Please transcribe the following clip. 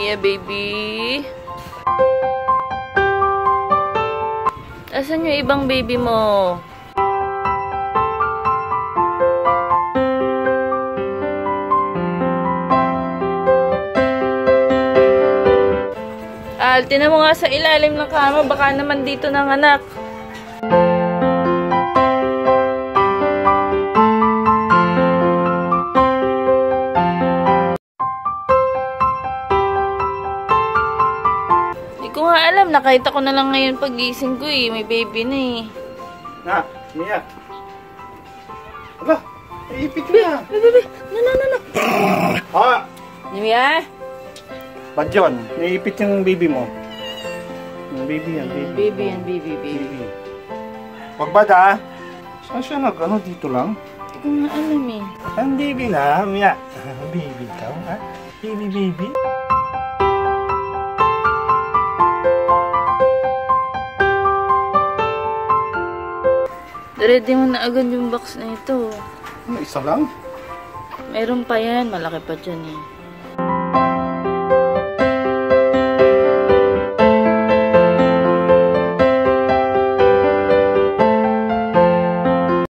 Yeah, baby. Asan yung ibang baby mo? Al, tinan mo nga sa ilalim ng kama. Baka naman dito ng anak. Hindi ko nga alam. Nakita ko na lang ngayon pagising ko eh. May baby na eh. Na, Mia. Aba, iipit ko na. Baby, no. Ah! Mia? Ba't yun? Naiipit yung baby mo. Yung baby yan, baby. Baby. Wag ba da? Saan siya nag-ano dito lang? Hindi ko nga alam eh. Ang baby na, Mia. Baby ka, ha? Baby. Ready mo na agad yung box na ito. Ano, isa lang? Meron pa yan. Malaki pa dyan eh.